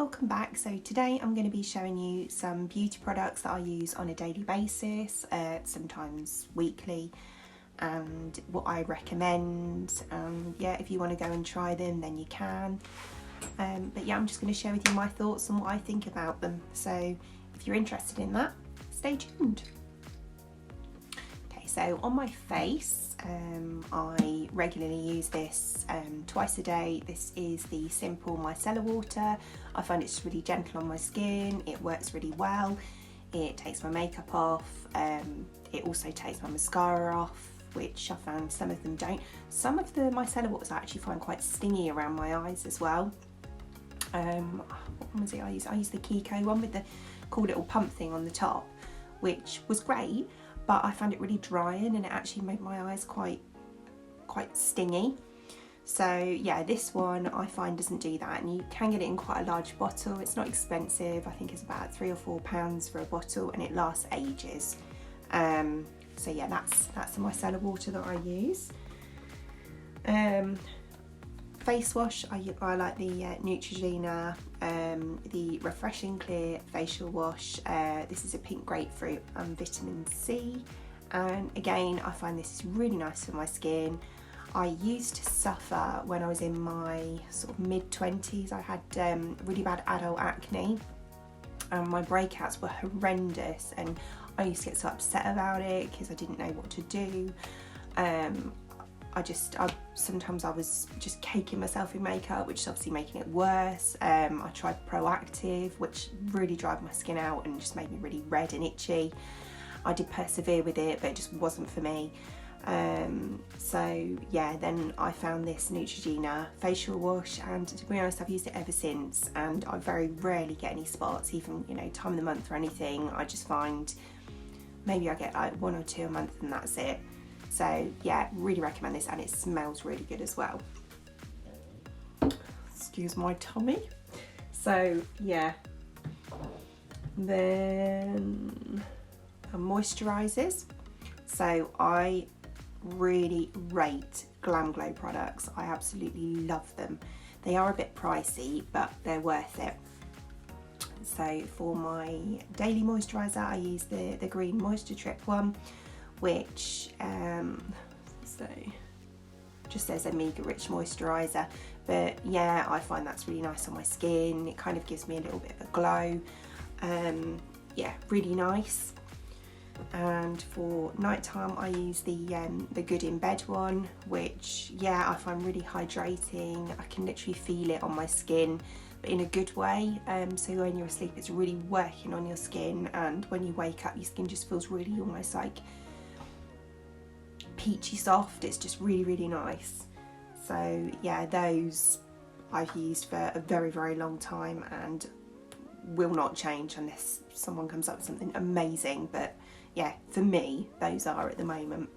welcome back. So today I'm going to be showing you some beauty products that I use on a daily basis, sometimes weekly, and what I recommend. Yeah, if you want to go and try them then you can, but yeah, I'm just going to share with you my thoughts and what I think about them. So if you're interested in that, stay tuned. Okay, so on my face, I regularly use this twice a day. This is the simple micellar water. I find it's really gentle on my skin, it works really well, it takes my makeup off, it also takes my mascara off, which I found some of them don't. Some of the micellar waters I actually find quite stingy around my eyes as well. What one was it I used? I used the Coco one with the cool little pump thing on the top, which was great, but I found it really drying and it actually made my eyes quite stingy. So yeah, this one I find doesn't do that, and you can get it in quite a large bottle. It's not expensive, I think it's about £3 or £4 for a bottle, and it lasts ages. So yeah, that's the micellar water that I use. Face wash, I like the Neutrogena, the Refreshing Clear Facial Wash. This is a pink grapefruit and vitamin C, and again I find this is really nice for my skin. I used to suffer when I was in my sort of mid-20s. I had really bad adult acne and my breakouts were horrendous, and I used to get so upset about it because I didn't know what to do. Sometimes I was just caking myself in makeup, which is obviously making it worse. I tried Proactive, which really dried my skin out and just made me really red and itchy. I did persevere with it, but it just wasn't for me. So yeah, then I found this Neutrogena facial wash, and to be honest, I've used it ever since, and I very rarely get any spots, even, you know, time of the month or anything. I just find maybe I get like 1 or 2 a month and that's it. So yeah, really recommend this, and it smells really good as well. Excuse my tummy. So yeah, then moisturisers. So I really rate Glamglow products. I absolutely love them. They are a bit pricey, but they're worth it. So for my daily moisturiser, I use the green moisture trip one, which just says Omega Rich Moisturiser, but yeah, I find that's really nice on my skin. It kind of gives me a little bit of a glow. Yeah, really nice. And for nighttime, I use the Good in Bed one, which yeah, I find really hydrating. I can literally feel it on my skin, but in a good way. So when you're asleep, it's really working on your skin, and when you wake up, your skin just feels really almost like peachy soft. It's just really nice. So yeah, those I've used for a very long time and will not change unless someone comes up with something amazing. But yeah, for me, those are at the moment.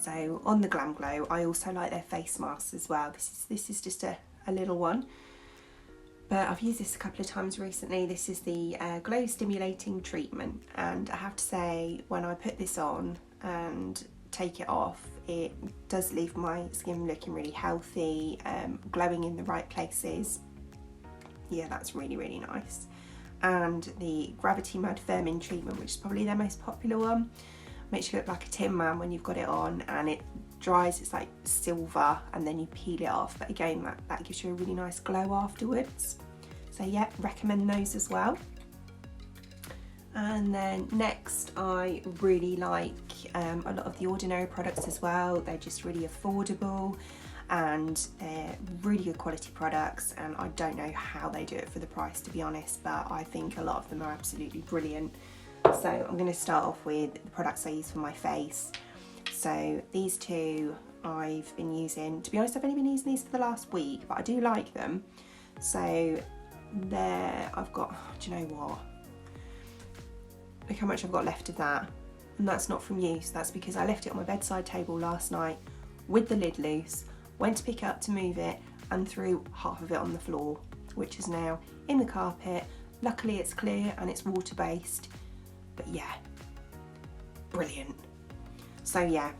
So on the Glamglow, I also like their face masks as well. This is just a little one, but I've used this a couple of times recently. This is the Glow Stimulating Treatment, and I have to say, when I put this on and take it off, it does leave my skin looking really healthy, glowing in the right places. Yeah, that's really nice. And the Gravity Mud Firming Treatment, which is probably their most popular one, makes you look like a Tin Man when you've got it on, and it dries, it's like silver, and then you peel it off, but again, that gives you a really nice glow afterwards. So yeah, recommend those as well. And then next, I really like a lot of the Ordinary products as well. They're just really affordable, and they're really good quality products, and I don't know how they do it for the price, to be honest, but I think a lot of them are absolutely brilliant. So I'm going to start off with the products I use for my face. So these two I've been using, to be honest, I've only been using these for the last week, but I do like them. So there, I've got, do you know what? Look how much I've got left of that, and that's not from use. That's because I left it on my bedside table last night with the lid loose, went to pick it up to move it, and threw half of it on the floor, which is now in the carpet. Luckily it's clear and it's water based, but yeah, brilliant. So yeah,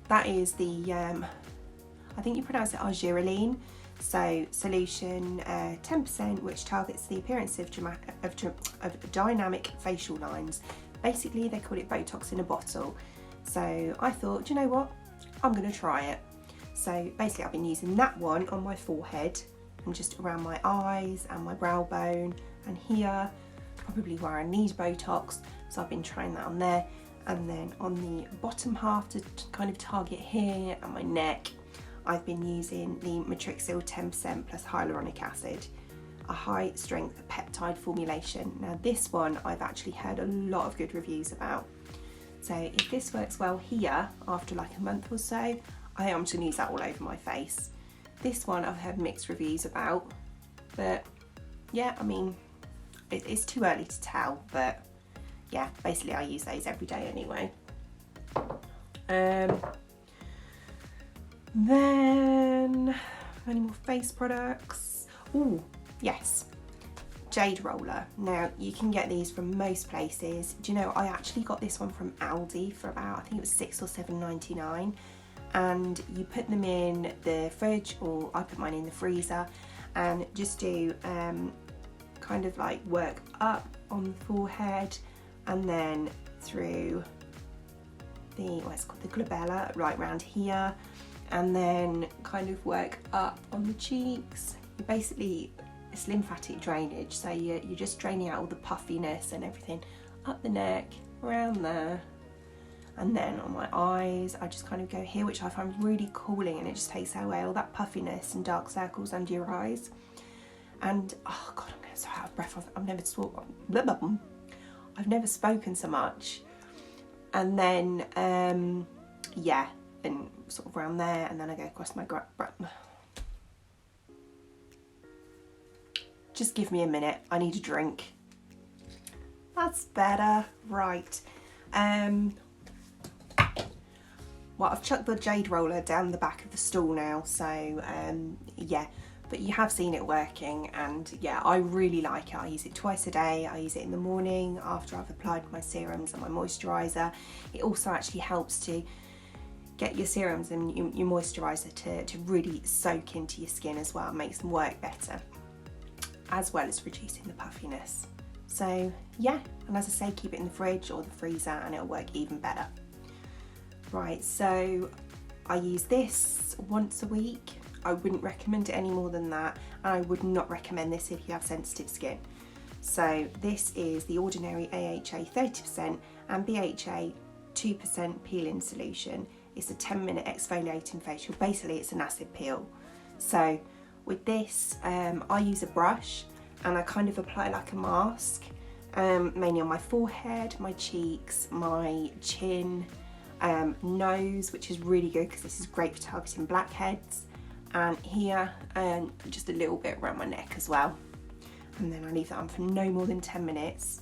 that is the I think you pronounce it Argireline. So solution 10%, which targets the appearance of dynamic facial lines. Basically they call it Botox in a bottle. So I thought, do you know what, I'm going to try it. So basically I've been using that one on my forehead and just around my eyes and my brow bone and here, probably where I need Botox, so I've been trying that on there. And then on the bottom half to kind of target here and my neck, I've been using the Matrixyl 10% plus hyaluronic acid, a high strength peptide formulation. Now this one I've actually heard a lot of good reviews about. So if this works well here after like a month or so, I am just going to use that all over my face. This one I've heard mixed reviews about, but yeah, I mean, it's too early to tell, but yeah, basically I use those every day anyway. Then, any more face products? Oh, yes, Jade Roller. Now, you can get these from most places. Do you know, I actually got this one from Aldi for about, I think it was £6 or £7.99. And you put them in the fridge, or I put mine in the freezer, and just do kind of like work up on the forehead and then through the, what's called the glabella, right around here, and then kind of work up on the cheeks. Basically, it's lymphatic drainage, so you're just draining out all the puffiness and everything up the neck, around there. And then on my eyes, I just kind of go here, which I find really cooling, and it just takes away all that puffiness and dark circles under your eyes. And oh god, I'm getting so out of breath. I've never spoken so much. And then yeah, and sort of around there, and then I go across my just give me a minute, I need a drink. That's better, right. Well, I've chucked the Jade Roller down the back of the stool now, so yeah, but you have seen it working, and yeah, I really like it. I use it twice a day. I use it in the morning after I've applied my serums and my moisturiser. It also actually helps to get your serums and your moisturiser to really soak into your skin as well, makes them work better, as well as reducing the puffiness. So yeah, and as I say, keep it in the fridge or the freezer and it'll work even better. Right, so I use this once a week. I wouldn't recommend it any more than that, and I would not recommend this if you have sensitive skin. So this is the Ordinary AHA 30% and BHA 2% peel-in solution. It's a 10-minute exfoliating facial. Basically, it's an acid peel. So with this, I use a brush and I kind of apply like a mask, mainly on my forehead, my cheeks, my chin, nose, which is really good because this is great for targeting blackheads, and here, and just a little bit around my neck as well. And then I leave that on for no more than 10 minutes,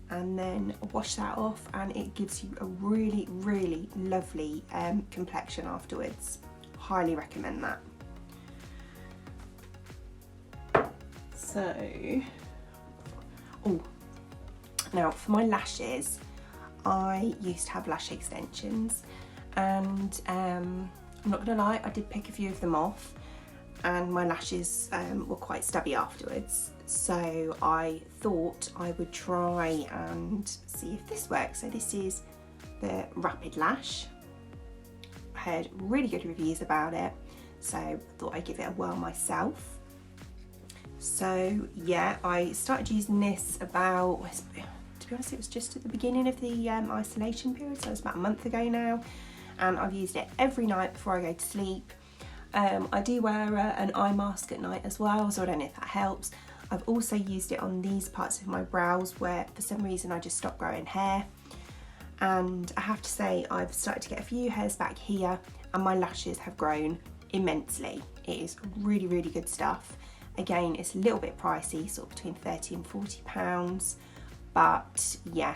and then wash that off, and it gives you a really, really lovely complexion afterwards. Highly recommend that. So, oh, now for my lashes, I used to have lash extensions, and I'm not gonna lie, I did pick a few of them off, and my lashes were quite stubby afterwards. So I thought I would try and see if this works. So this is the Rapidlash. I heard really good reviews about it, so I thought I'd give it a whirl myself. So yeah, I started using this about, to be honest, it was just at the beginning of the isolation period, so it's about a month ago now, and I've used it every night before I go to sleep. I do wear an eye mask at night as well, so I don't know if that helps. I've also used it on these parts of my brows where for some reason I just stopped growing hair, and I have to say I've started to get a few hairs back here, and my lashes have grown immensely. It is really, really good stuff. Again, it's a little bit pricey, sort of between £30 and £40, but yeah,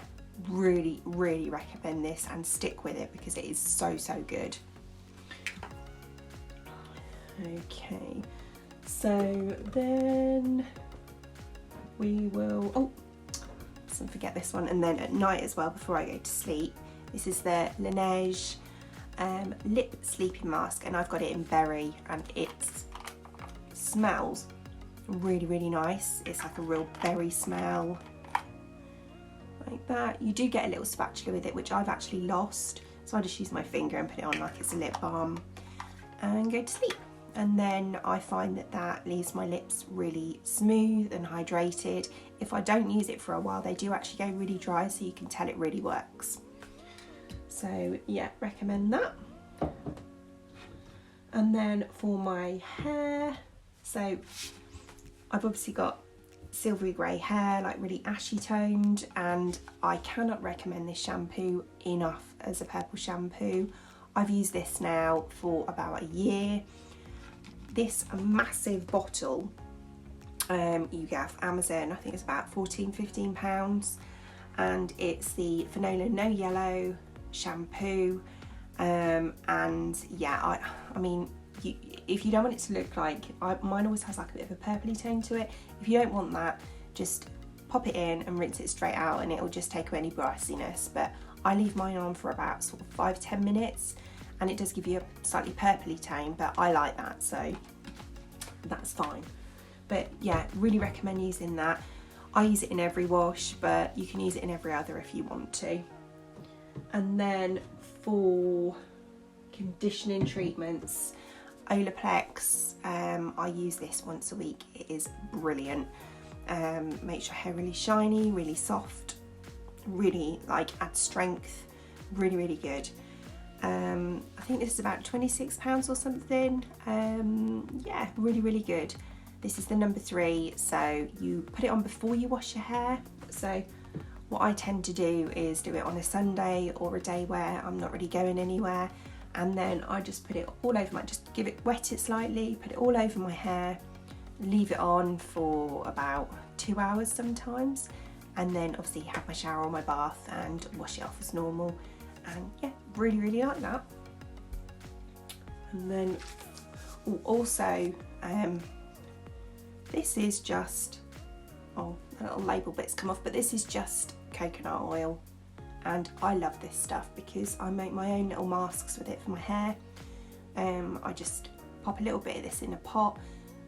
really, really recommend this and stick with it because it is so, so good. Okay, so then we will, oh, let's not forget this one, and then at night as well before I go to sleep, this is the Laneige lip sleeping mask, and I've got it in berry, and it's smells really, really nice. It's like a real berry smell, like that. You do get a little spatula with it, which I've actually lost, so I just use my finger and put it on like it's a lip balm and go to sleep. And then I find that that leaves my lips really smooth and hydrated. If I don't use it for a while, they do actually go really dry, so you can tell it really works. So yeah, recommend that. And then for my hair, so I've obviously got silvery grey hair, like really ashy toned, and I cannot recommend this shampoo enough as a purple shampoo. I've used this now for about a year. This massive bottle you get off Amazon, I think it's about £14–15, and it's the Fanola No Yellow shampoo. And yeah, I mean, if you don't want it to look like, mine always has like a bit of a purpley tone to it. If you don't want that, just pop it in and rinse it straight out, and it'll just take away any brightness. But I leave mine on for about sort of 5–10 minutes, and it does give you a slightly purpley tone, but I like that, so that's fine. But yeah, really recommend using that. I use it in every wash, but you can use it in every other if you want to. And then for conditioning treatments, Olaplex, I use this once a week. It is brilliant. Makes your hair really shiny, really soft, really like adds strength, really, really good. I think this is about £26 or something. Yeah, really, really good. This is the number 3, so you put it on before you wash your hair. So what I tend to do is do it on a Sunday or a day where I'm not really going anywhere, and then I just put it all over just wet it slightly, put it all over my hair, leave it on for about 2 hours sometimes, and then obviously have my shower or my bath and wash it off as normal. And yeah, really, really like that. And then also, this is just, oh, the little label bit's come off, but this is just coconut oil, and I love this stuff because I make my own little masks with it for my hair. I just pop a little bit of this in a pot,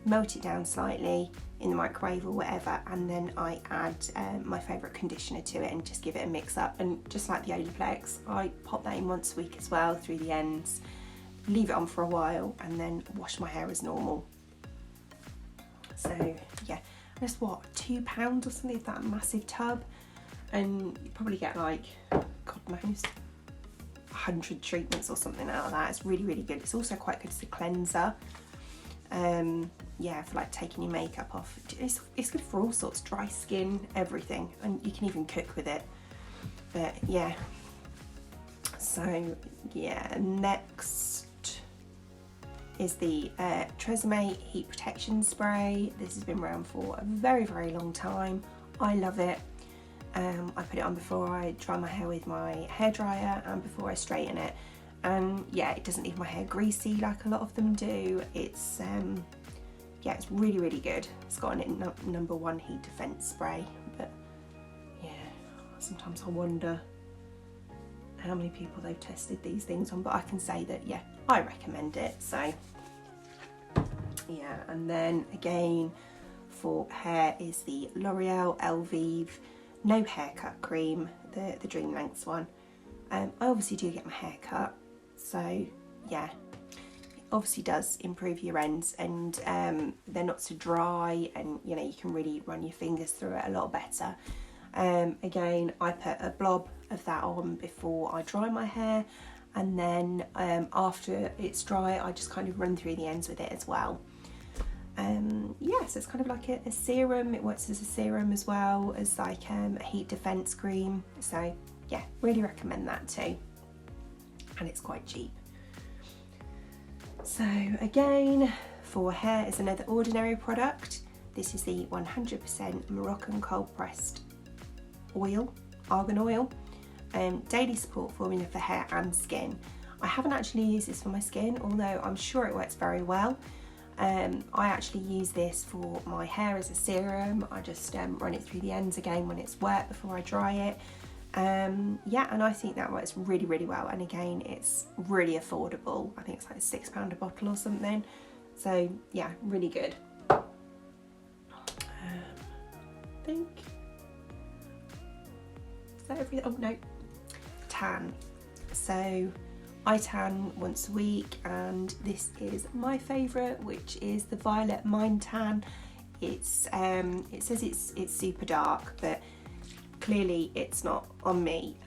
melt it down slightly in the microwave or whatever, and then I add my favourite conditioner to it and just give it a mix up. And just like the Olaplex, I pop that in once a week as well through the ends, leave it on for a while, and then wash my hair as normal. So yeah, that's what, £2 or something for that massive tub, and you probably get like, God knows, 100 treatments or something out of that. It's really, really good. It's also quite good as a cleanser. Yeah, for like taking your makeup off. It's good for all sorts, dry skin, everything, and you can even cook with it. But yeah, so yeah, next is the Tresemme Heat Protection Spray. This has been around for a very, very long time. I love it. I put it on before I dry my hair with my hairdryer and before I straighten it. And yeah, it doesn't leave my hair greasy like a lot of them do. It's yeah, it's really, really good. It's got a number 1 heat defense spray. But yeah, sometimes I wonder how many people they've tested these things on, but I can say that yeah, I recommend it. So yeah, and then again for hair is the L'Oreal Elvive No Haircut Cream, the Dream Lengths one. I obviously do get my hair cut, so yeah, it obviously does improve your ends, and they're not so dry, and you know, you can really run your fingers through it a lot better. Again, I put a blob of that on before I dry my hair, and then after it's dry, I just kind of run through the ends with it as well. Yeah, so it's kind of like a serum. It works as a serum as well as like a heat defense cream. So yeah, really recommend that too, and it's quite cheap. So again, for hair is another Ordinary product. This is the 100% Moroccan cold pressed oil, argan oil, daily support formula for hair and skin. I haven't actually used this for my skin, although I'm sure it works very well. I actually use this for my hair as a serum. I just run it through the ends again when it's wet before I dry it. Yeah, and I think that works really, really well, and again, it's really affordable. I think it's like £6 a bottle or something. So yeah, really good. I think, is that everything? Oh no, tan. So I tan once a week, and this is my favourite, which is the Violet Minetan. It's it says it's super dark, but clearly it's not on me,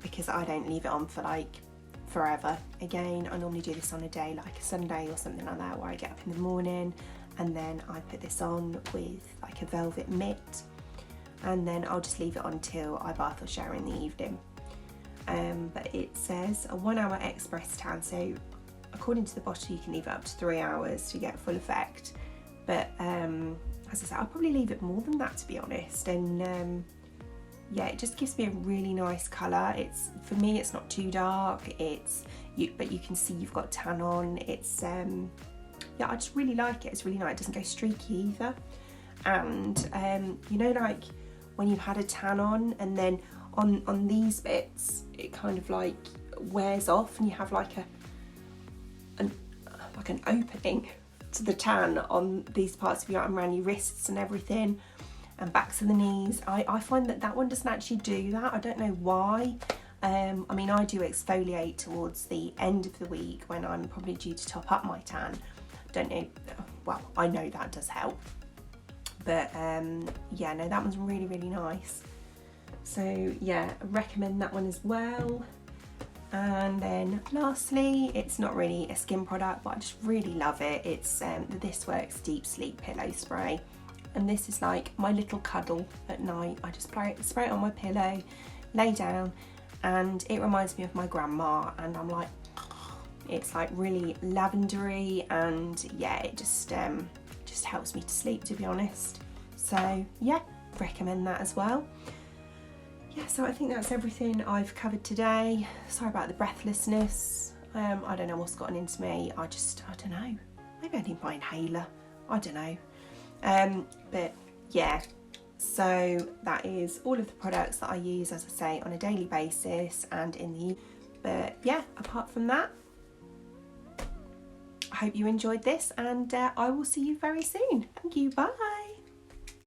because I don't leave it on for like forever. Again, I normally do this on a day like a Sunday or something like that, where I get up in the morning and then I put this on with like a velvet mitt, and then I'll just leave it on till I bath or shower in the evening. But it says a 1 hour express tan, so according to the bottle you can leave it up to 3 hours to get full effect, but as I said, I'll probably leave it more than that, to be honest. And yeah, it just gives me a really nice colour. It's, for me, it's not too dark, but you can see you've got tan on. It's yeah, I just really like it. It's really nice. It doesn't go streaky either. And you know, like when you've had a tan on and then on these bits it kind of like wears off, and you have like an opening to the tan on these parts of your arm, around your wrists and everything, and backs of the knees. I find that one doesn't actually do that. I don't know why. I mean, I do exfoliate towards the end of the week when I'm probably due to top up my tan. Don't know, well, I know that does help, but yeah, no, that one's really, really nice. So yeah, I recommend that one as well. And then lastly, it's not really a skin product, but I just really love it. It's the This Works Deep Sleep Pillow Spray, and this is like my little cuddle at night. I just spray it on my pillow, lay down, and it reminds me of my grandma, and I'm like, it's like really lavendery, and yeah, it just helps me to sleep, to be honest. So yeah, recommend that as well. Yeah, so I think that's everything I've covered today. Sorry about the breathlessness. I don't know what's gotten into me. I don't know. Maybe I need my inhaler. I don't know. But yeah, so that is all of the products that I use, as I say, on a daily basis and in the. But yeah, apart from that, I hope you enjoyed this, and I will see you very soon. Thank you. Bye.